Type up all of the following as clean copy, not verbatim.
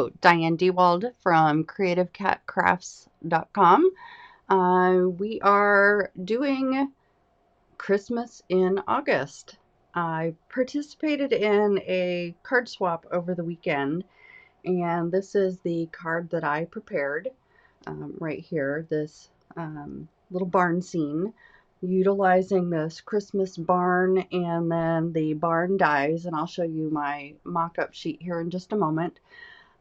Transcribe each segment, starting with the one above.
Hello, Diane DeWald from creativecatcrafts.com. We are doing Christmas in August. I participated in a card swap over the weekend, and this is the card that I prepared right here, this little barn scene, utilizing this Christmas barn and then the barn dies, and I'll show you my mock-up sheet here in just a moment.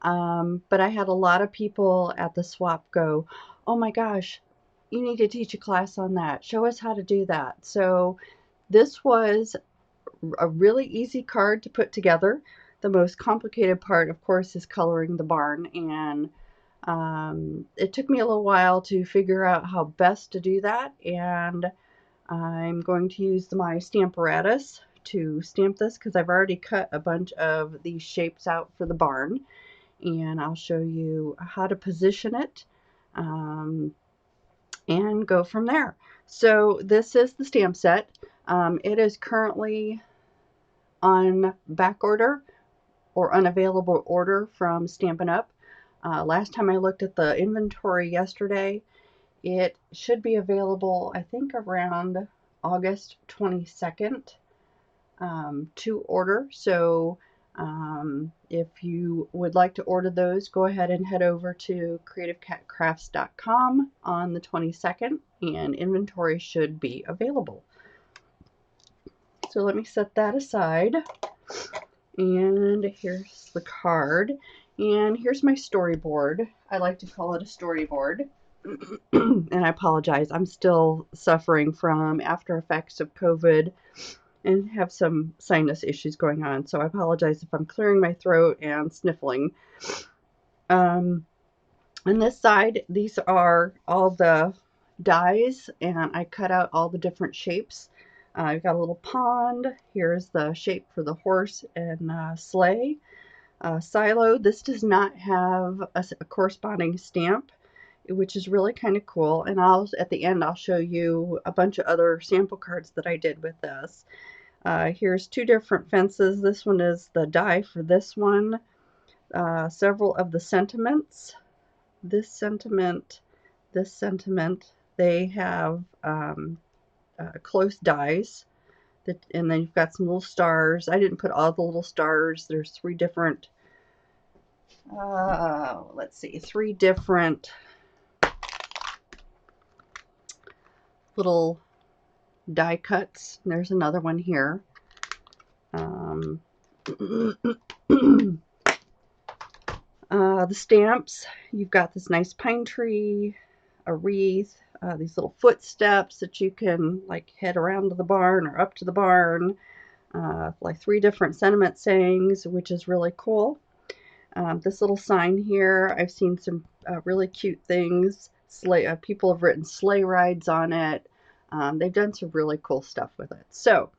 But I had a lot of people at the swap go, "Oh my gosh, you need to teach a class on that. Show us how to do that." So this was a really easy card to put together. The most complicated part, of course, is coloring the barn, and it took me a little while to figure out how best to do that, and I'm going to use my Stamperatus to stamp this because I've already cut a bunch of these shapes out for the barn, and I'll show you how to position it and go from there. So this is the stamp set. It is currently on back order or unavailable order from Stampin' Up. Last time I looked at the inventory yesterday, it should be available, I think, around August 22nd to order. So if you would like to order those, go ahead and head over to creativecatcrafts.com on the 22nd, and inventory should be available. So let me set that aside, and here's the card, and here's my storyboard. I like to call it a storyboard. And I apologize, I'm still suffering from after effects of COVID and have some sinus issues going on, so I apologize if I'm clearing my throat and sniffling. On this side, these are all the dies, and I cut out all the different shapes. I've got a little pond. Here's the shape for the horse and sleigh. Silo. This does not have a corresponding stamp, which is really kind of cool, and at the end I'll show you a bunch of other sample cards that I did with this. Here's two different fences. This one is the die for this one. Several of the sentiments. This sentiment, they have close dies. And then you've got some little stars. I didn't put all the little stars. There's three different, three different little die cuts. There's another one here. The stamps, you've got this nice pine tree, a wreath, these little footsteps that you can like head around to the barn or up to the barn, like three different sentiment sayings, which is really cool. This little sign here, I've seen some really cute things. People have written sleigh rides on it. They've done some really cool stuff with it. So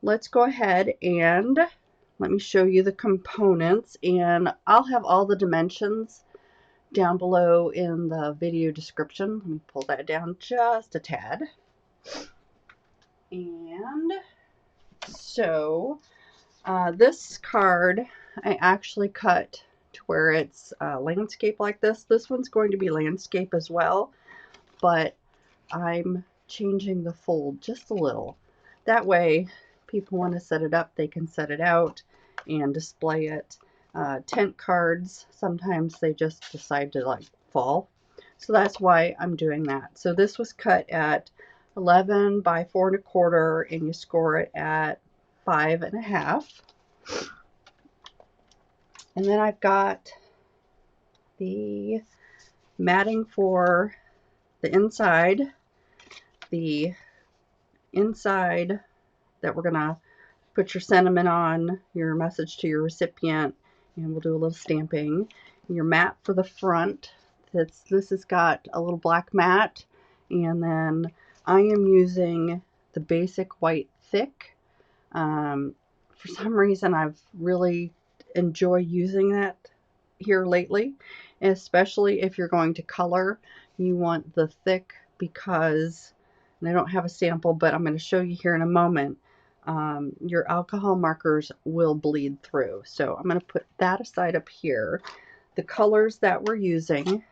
let's go ahead and let me show you the components, and I'll have all the dimensions down below in the video description. Let me pull that down just a tad. And so this card I actually cut to where it's landscape like this. This one's going to be landscape as well, but I'm changing the fold just a little. That way, people want to set it up, they can set it out and display it. Tent cards, sometimes they just decide to like fall. So that's why I'm doing that. So this was cut at 11 by 4 1/4, and you score it at 5 1/2. And then I've got the matting for the inside that we're gonna put your sentiment on, your message to your recipient, and we'll do a little stamping. Your mat for the front, this has got a little black mat, and then I am using the basic white thick. For some reason I've really enjoyed using that here lately, especially if you're going to color. You want the thick because, and I don't have a sample, but I'm going to show you here in a moment, your alcohol markers will bleed through. So I'm going to put that aside up here. The colors that we're using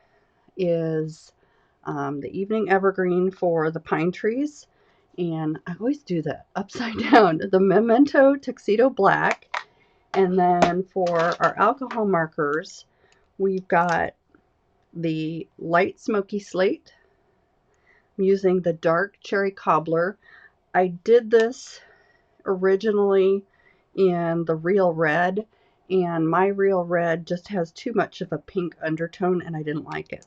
is the Evening Evergreen for the pine trees, and I always do that upside down, the Memento Tuxedo Black. And then for our alcohol markers, we've got the Light Smoky Slate. I'm using the Dark Cherry Cobbler. I did this originally in the Real Red, and my Real Red just has too much of a pink undertone and I didn't like it.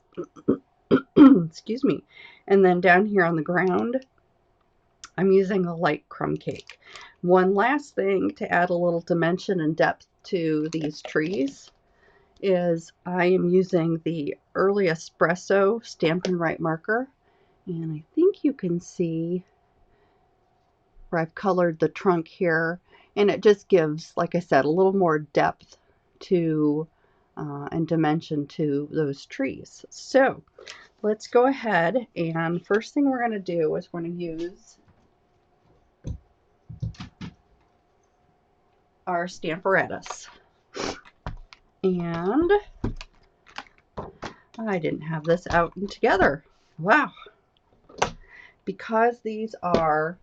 Excuse me. And then down here on the ground, I'm using a light crumb cake. One last thing to add a little dimension and depth to these trees is I am using the Early Espresso Stampin' Right marker, and I think you can see where I've colored the trunk here, and it just gives, like I said, a little more depth to and dimension to those trees. So let's go ahead, and first thing we're going to do is we're going to use our Stamperatus. And I didn't have this out and together. Wow. Because these are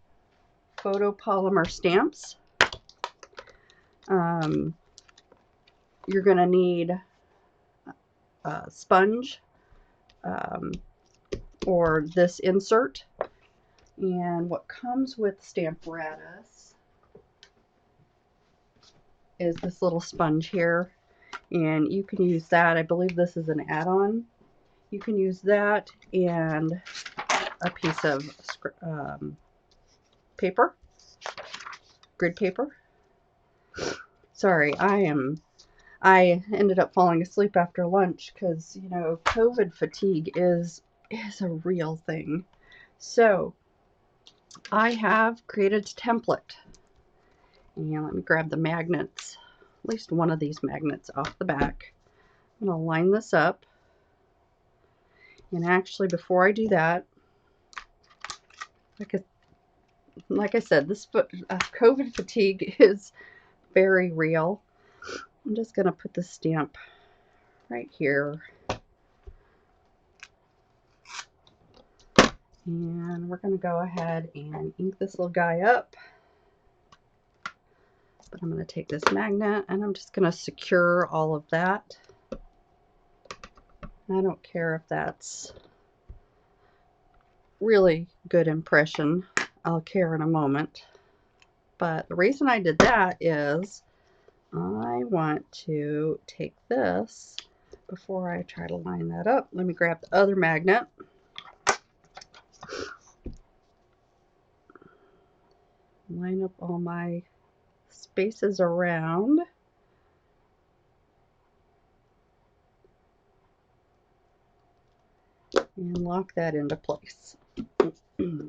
photopolymer stamps, you're going to need a sponge or this insert. And what comes with Stamperatus is this little sponge here, and you can use that. I believe this is an add-on. You can use that and a piece of paper, grid paper. Sorry, I ended up falling asleep after lunch because, you know, COVID fatigue is a real thing. So I have created a template, and let me grab the magnets, at least one of these magnets off the back. I'm going to line this up, and actually before I do that, like I said, this COVID fatigue is very real. I'm just going to put the stamp right here. And we're going to go ahead and ink this little guy up. But I'm going to take this magnet and I'm just going to secure all of that. I don't care if that's really good impression. I'll care in a moment. But the reason I did that is I want to take this before I try to line that up. Let me grab the other magnet. Line up all my spaces around. And lock that into place.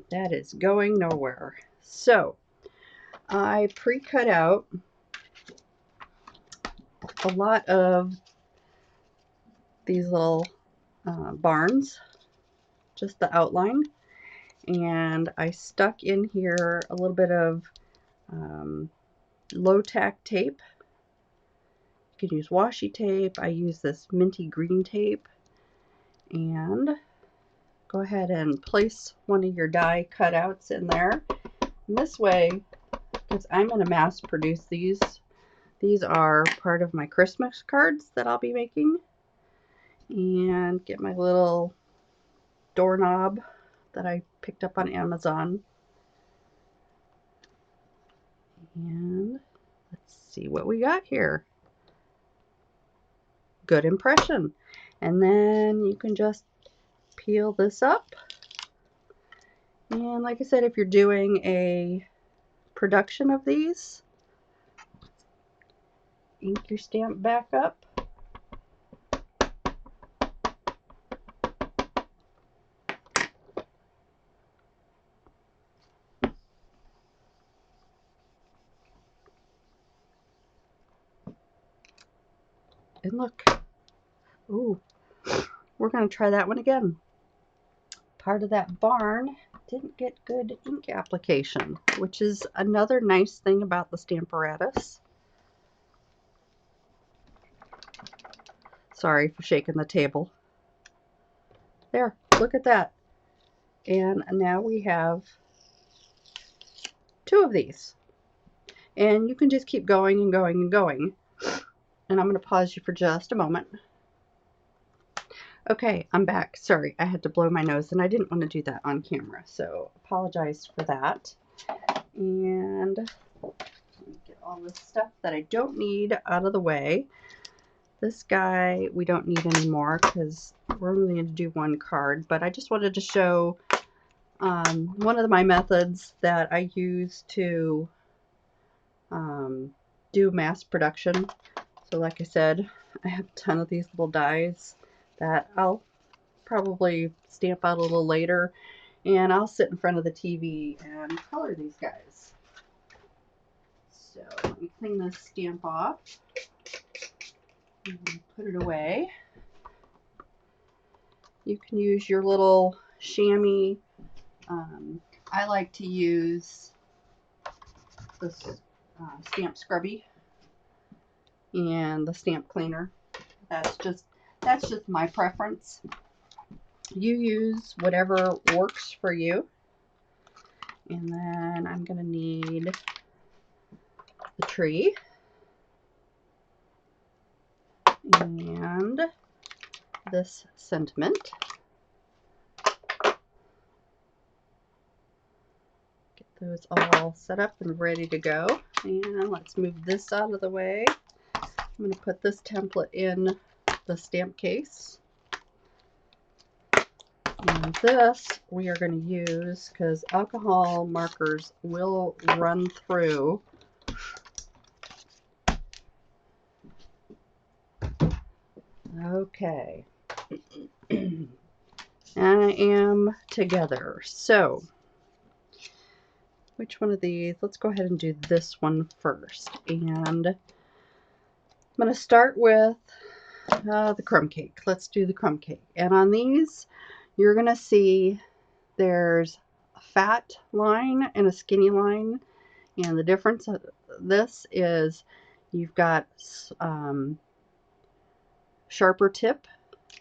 That is going nowhere. So I pre-cut out a lot of these little barns, just the outline, and I stuck in here a little bit of low tack tape. You can use washi tape. I use this minty green tape. And go ahead and place one of your die cutouts in there. And this way, because I'm going to mass produce these are part of my Christmas cards that I'll be making. And get my little doorknob that I picked up on Amazon. And let's see what we got here. Good impression. And then you can just peel this up. And like I said, if you're doing a production of these, ink your stamp back up. And look, ooh, we're going to try that one again. Part of that barn didn't get good ink application, which is another nice thing about the Stamperatus. Sorry for shaking the table. There, look at that. And now we have 2 of these. And you can just keep going and going and going. And I'm going to pause you for just a moment. Okay, I'm back. Sorry, I had to blow my nose and I didn't want to do that on camera. So apologize for that. And let me get all this stuff that I don't need out of the way. This guy we don't need anymore because we're only going to do 1 card. But I just wanted to show one of my methods that I use to do mass production. So like I said, I have a ton of these little dies that I'll probably stamp out a little later, and I'll sit in front of the TV and color these guys. So let me clean this stamp off and put it away. You can use your little chamois. I like to use this stamp scrubby and the stamp cleaner. That's just my preference. You use whatever works for you. And then I'm going to need the tree and this sentiment. Get those all set up and ready to go. And let's move this out of the way. I'm going to put this template in the stamp case. And this we are going to use because alcohol markers will run through. Okay. I am together. So, which one of these? Let's go ahead and do this one first. And I'm going to start with the crumb cake. Let's do the crumb cake. And on these, you're going to see there's a fat line and a skinny line. And the difference of this is you've got sharper tip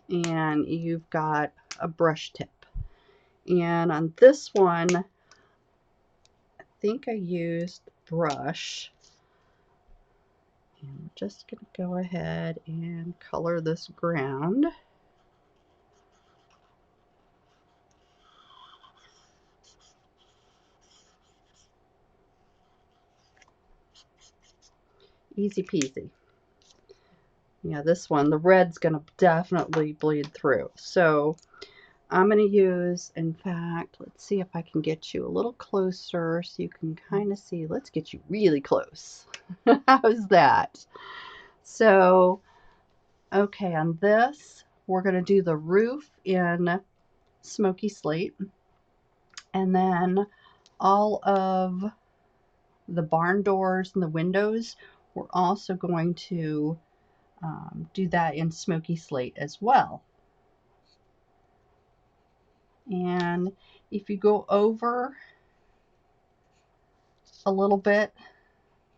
and you've got a brush tip. And on this one, I think I used brush. And I'm just going to go ahead and color this ground. Easy peasy. Yeah, this one, the red's going to definitely bleed through. So I'm going to use, in fact, let's see if I can get you a little closer so you can kind of see. Let's get you really close. How's that? So, okay, on this, we're going to do the roof in smoky slate. And then all of the barn doors and the windows, we're also going to do that in smoky slate as well. And if you go over a little bit,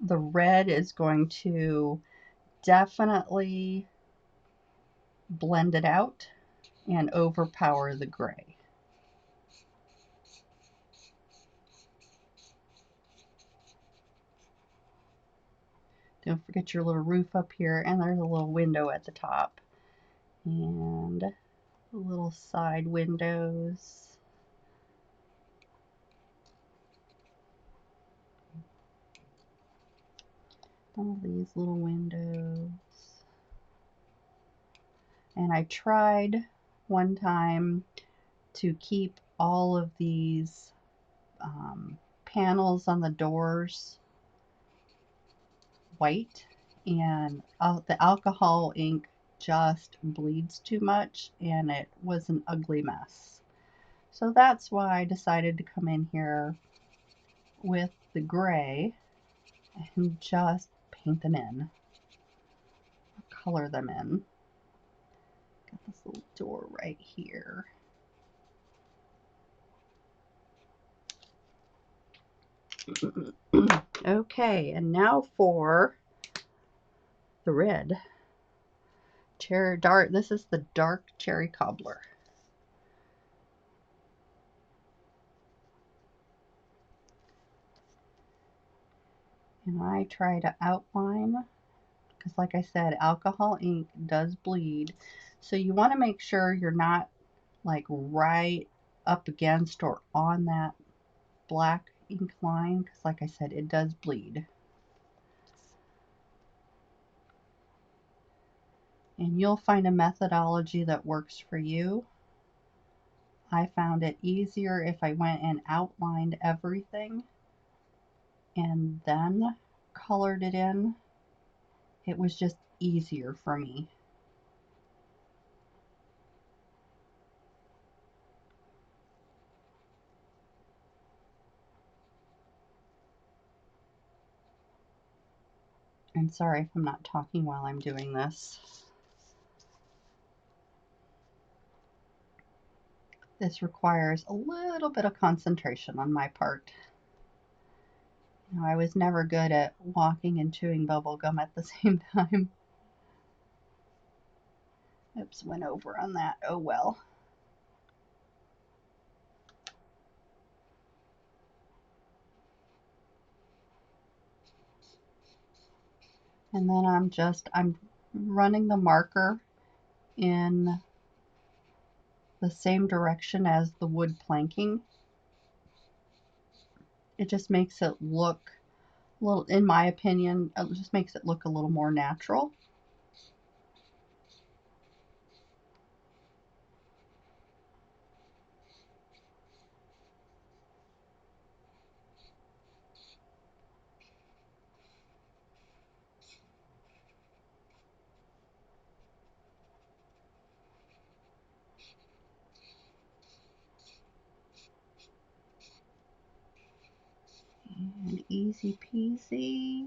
the red is going to definitely blend it out and overpower the gray. Don't forget your little roof up here, and there's a little window at the top. And little side windows. All these little windows. And I tried one time to keep all of these panels on the doors white, and the alcohol ink just bleeds too much, and it was an ugly mess. So that's why I decided to come in here with the gray and just paint them in, color them in. Got this little door right here. Okay, and now for the red. This is the dark cherry cobbler. And I try to outline, because like I said, alcohol ink does bleed. So you want to make sure you're not like right up against or on that black ink line, because like I said, it does bleed. And you'll find a methodology that works for you. I found it easier if I went and outlined everything and then colored it in. It was just easier for me. And sorry if I'm not talking while I'm doing this. This requires a little bit of concentration on my part. You know, I was never good at walking and chewing bubble gum at the same time. Oops, went over on that. Oh well. And then I'm running the marker in the same direction as the wood planking. It just makes it look a little, in my opinion, it just makes it look a little more natural. And easy peasy.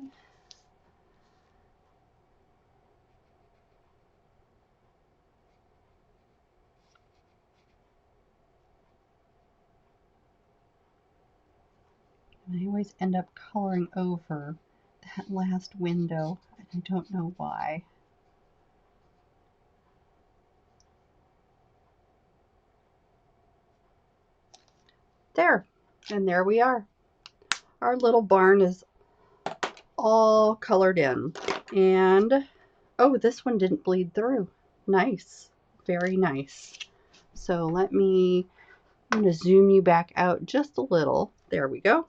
And I always end up coloring over that last window, and I don't know why. There, and there we are. Our little barn is all colored in. And, oh, this one didn't bleed through. Nice, very nice. So I'm going to zoom you back out just a little. There we go.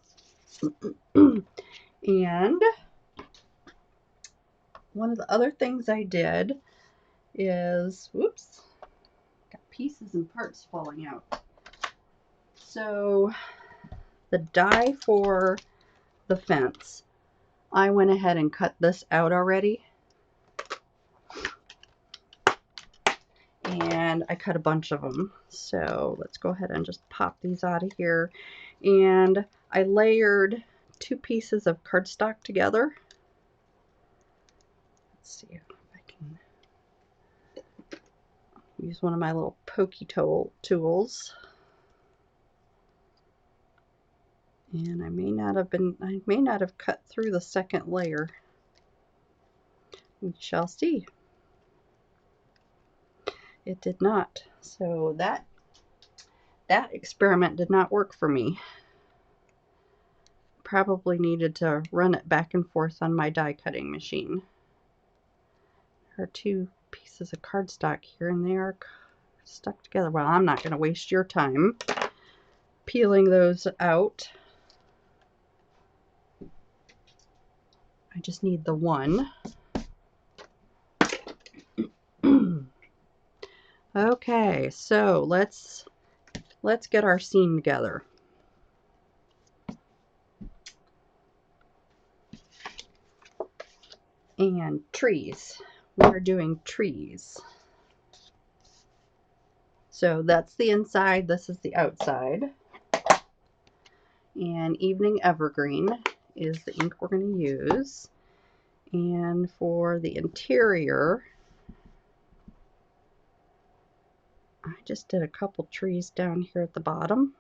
And one of the other things I did is, whoops, got pieces and parts falling out. So the die for the fence, I went ahead and cut this out already. And I cut a bunch of them. So let's go ahead and just pop these out of here. And I layered 2 pieces of cardstock together. Let's see if I can use one of my little pokey tools. And I may not have cut through the second layer. We shall see. It did not. So that experiment did not work for me. Probably needed to run it back and forth on my die cutting machine. There are 2 pieces of cardstock here and they are stuck together. Well, I'm not going to waste your time peeling those out. I just need the one. Okay, so let's get our scene together. And trees. We're doing trees. So that's the inside, this is the outside. And Evening Evergreen is the ink we're going to use. And for the interior, I just did a couple trees down here at the bottom.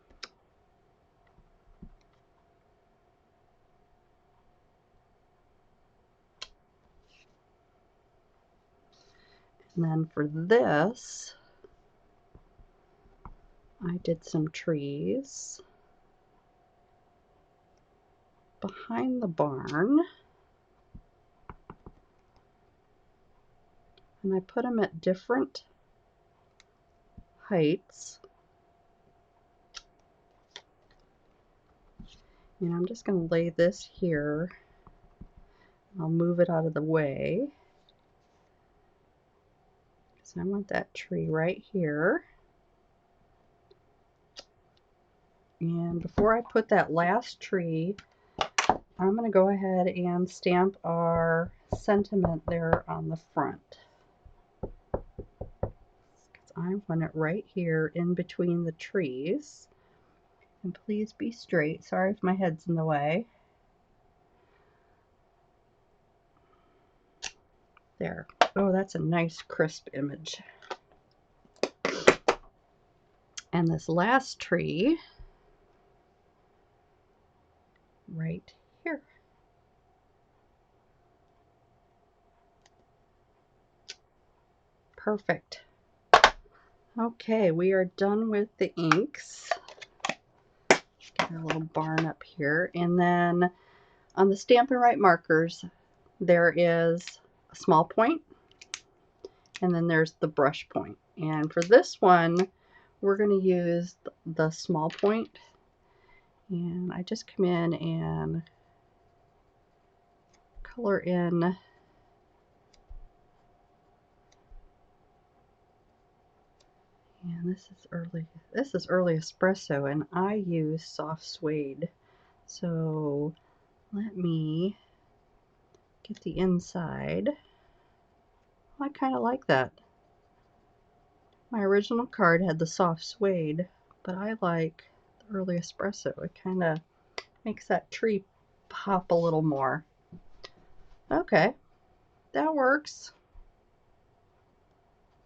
And then for this, I did some trees behind the barn. And I put them at different heights. And I'm just going to lay this here. I'll move it out of the way. So I want that tree right here. And before I put that last tree, I'm going to go ahead and stamp our sentiment there on the front. I want it right here in between the trees. And please be straight. Sorry if my head's in the way. There. Oh, that's a nice crisp image. And this last tree right here. Perfect. Okay, we are done with the inks. Get our little barn up here. And then on the Stampin' Up markers, there is a small point, and then there's the brush point. And for this one, we're going to use the small point. And I just come in and color in and this is early espresso, and I use soft suede. So let me get the inside. I kind of like that. My original card had the soft suede, but I like the early espresso. It kind of makes that tree pop a little more. Okay, that works.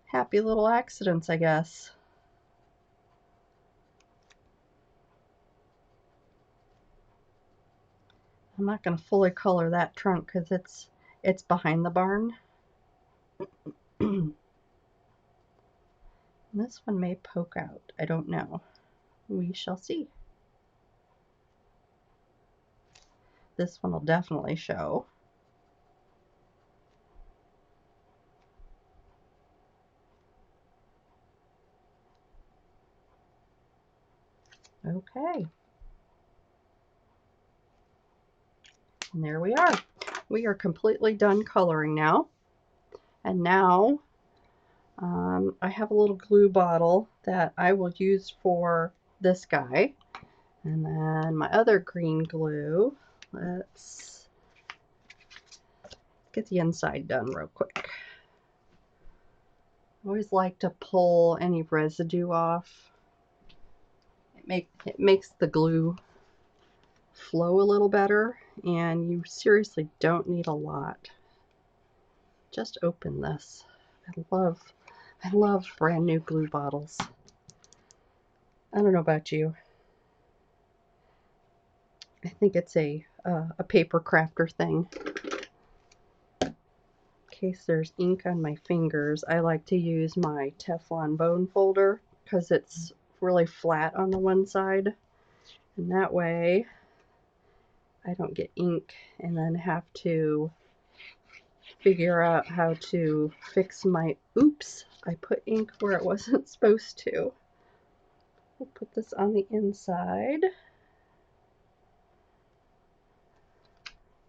Happy little accidents, I guess. I'm not going to fully color that trunk because it's behind the barn. This one may poke out. I don't know. We shall see. This one will definitely show. Okay. And there we are. We are completely done coloring now. And now I have a little glue bottle that I will use for this guy. And then my other green glue. Let's get the inside done real quick. I always like to pull any residue off. It makes the glue flow a little better, and you seriously don't need a lot. Just open this. I love brand new glue bottles. I don't know about you. I think it's a paper crafter thing. In case there's ink on my fingers, I like to use my Teflon bone folder because it's really flat on the one side, and that way I don't get ink and then have to figure out how to fix my oops. I put ink where it wasn't supposed to. We'll put this on the inside.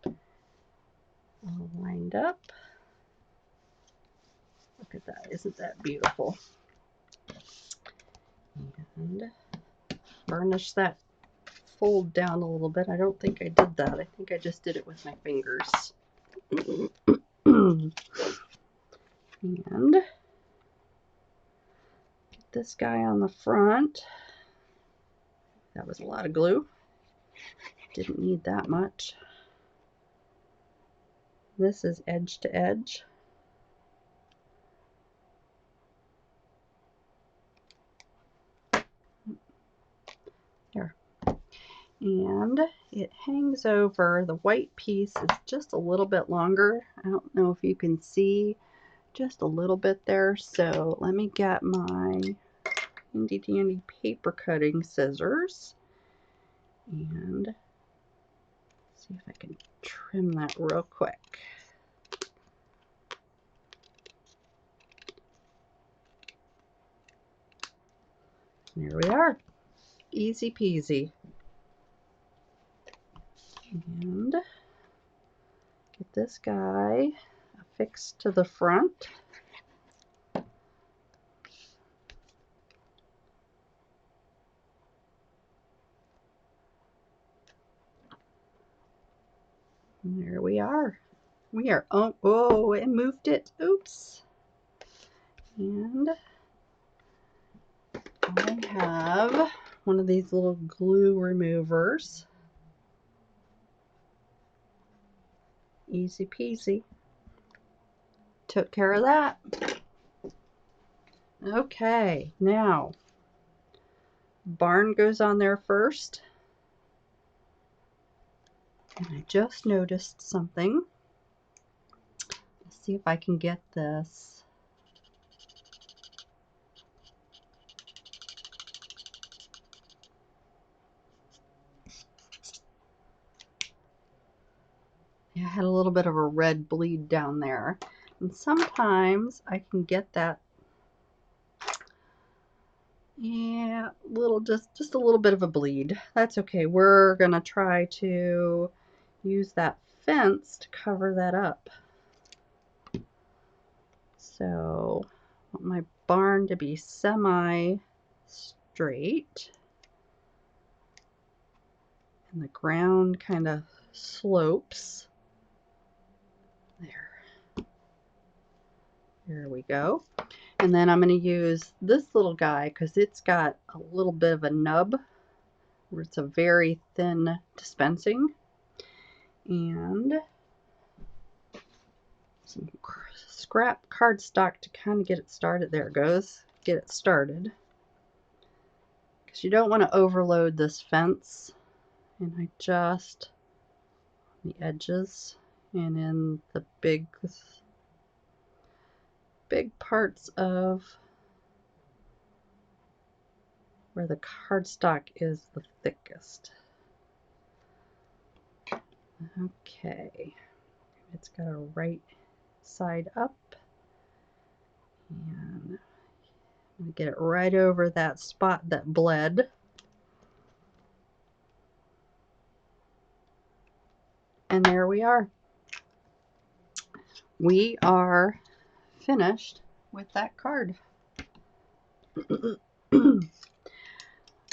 All lined up. Look at that. Isn't that beautiful? And burnish that fold down a little bit. I don't think I did that. I think I just did it with my fingers. And get this guy on the front. That was a lot of glue. Didn't need that much. This is edge to edge. There. And it hangs over. The white piece is just a little bit longer. I don't know if you can see just a little bit there. So let me get my handy dandy paper cutting scissors and see if I can trim that real quick. There we are. Easy peasy. And get this guy affixed to the front. And there we are. We are, oh, it moved it. Oops. And I have one of these little glue removers. Easy peasy. Took care of that. Okay, now barn goes on there first. And I just noticed something. Let's see if I can get this. Yeah, I had a little bit of a red bleed down there. And sometimes I can get that, yeah, just a little bit of a bleed. That's okay. We're gonna try to use that fence to cover that up. So I want my barn to be semi straight and the ground kind of slopes. There we go. And then I'm going to use this little guy because it's got a little bit of a nub. It's a very thin dispensing. And some scrap cardstock to kind of get it started. There it goes. Get it started. Because you don't want to overload this fence. And I just, the edges and in the big parts of where the cardstock is the thickest. Okay, it's got a right side up, and I'm gonna get it right over that spot that bled. And there we are. We are finished with that card.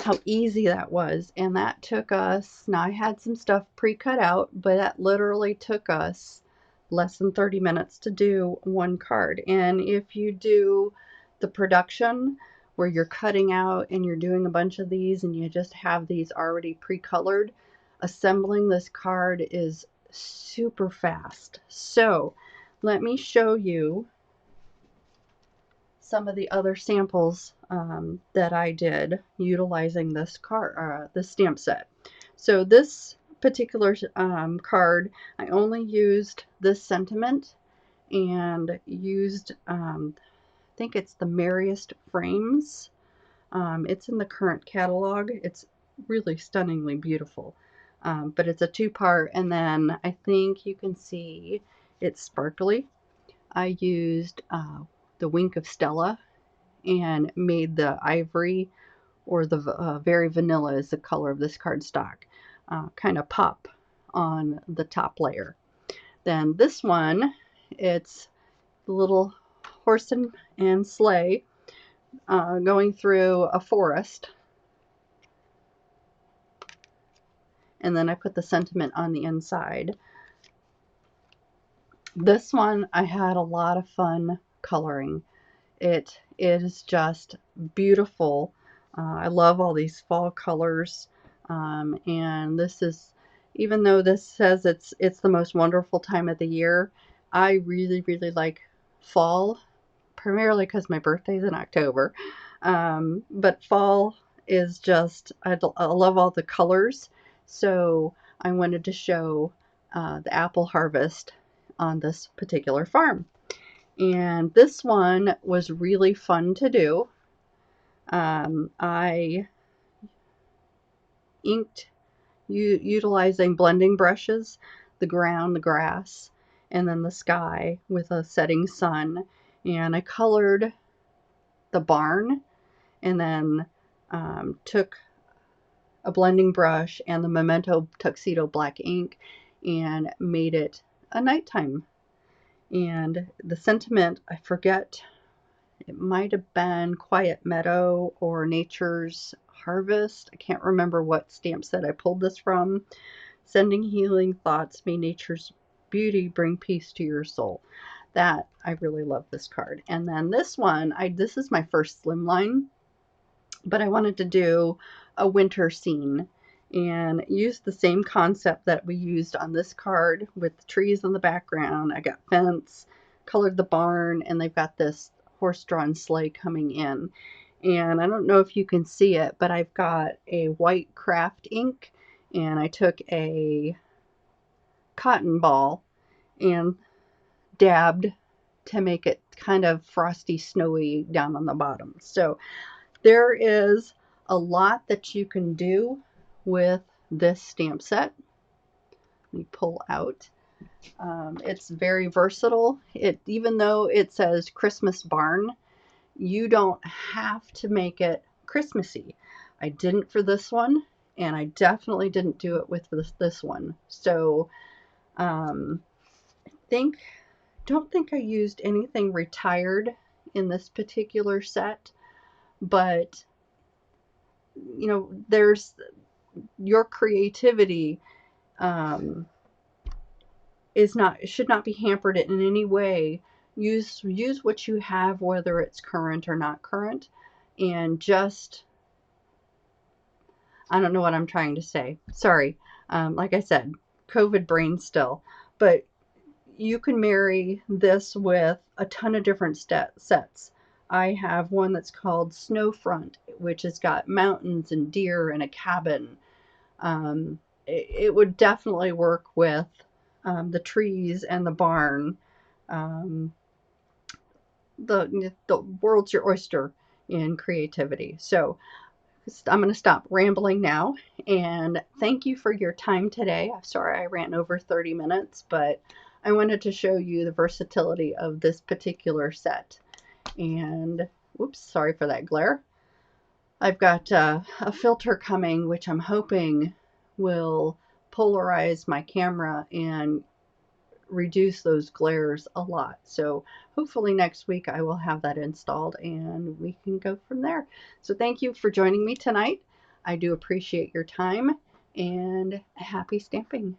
How easy that was. And that took us, now I had some stuff pre-cut out, but that literally took us less than 30 minutes to do one card. And if you do the production where you're cutting out and you're doing a bunch of these and you just have these already pre-colored, assembling this card is super fast. So let me show you some of the other samples that I did utilizing this card, this stamp set. So this particular card, I only used this sentiment and used, I think it's the Merriest Frames. It's in the current catalog. It's really stunningly beautiful. But it's a two-part, and then I think you can see it's sparkly. I used the Wink of Stella and made the ivory, or the very vanilla is the color of this cardstock, kind of pop on the top layer. Then this one, it's the little horse and sleigh going through a forest. And then I put the sentiment on the inside. This one I had a lot of fun coloring. It is just beautiful. I love all these fall colors, and this is, even though this says it's the most wonderful time of the year, I really like fall, primarily because my birthday's in October. But fall is just, I love all the colors, so I wanted to show the apple harvest on this particular farm. And this one was really fun to do. I inked utilizing blending brushes, the ground, the grass, and then the sky with a setting sun. And I colored the barn, and then took a blending brush and the Memento Tuxedo black ink and made it a nighttime. And the sentiment, I forget, it might have been Quiet Meadow or Nature's Harvest. I can't remember what stamp set I pulled this from. Sending healing thoughts, may nature's beauty bring peace to your soul. That, I really love this card. And then this one, this is my first slimline, but I wanted to do a winter scene and use the same concept that we used on this card with the trees in the background. I got fence, colored the barn, and they've got this horse-drawn sleigh coming in. And I don't know if you can see it, but I've got a white craft ink, and I took a cotton ball and dabbed to make it kind of frosty, snowy down on the bottom. So there is a lot that you can do with this stamp set. Let me pull out. It's very versatile. Even though it says Christmas barn, you don't have to make it Christmassy. I didn't for this one, and I definitely didn't do it with this one. So don't think I used anything retired in this particular set, but there's your creativity should not be hampered in any way. Use what you have, whether it's current or not current, and just, I don't know what I'm trying to say. Sorry. Like I said, COVID brain still, but you can marry this with a ton of different sets. I have one that's called Snowfront, which has got mountains and deer and a cabin. It would definitely work with the trees and the barn. The world's your oyster in creativity. So I'm going to stop rambling now, and thank you for your time today. I'm sorry I ran over 30 minutes, but I wanted to show you the versatility of this particular set. And whoops, sorry for that glare. I've got a filter coming, which I'm hoping will polarize my camera and reduce those glares a lot. So hopefully next week I will have that installed and we can go from there. So thank you for joining me tonight. I do appreciate your time, and happy stamping.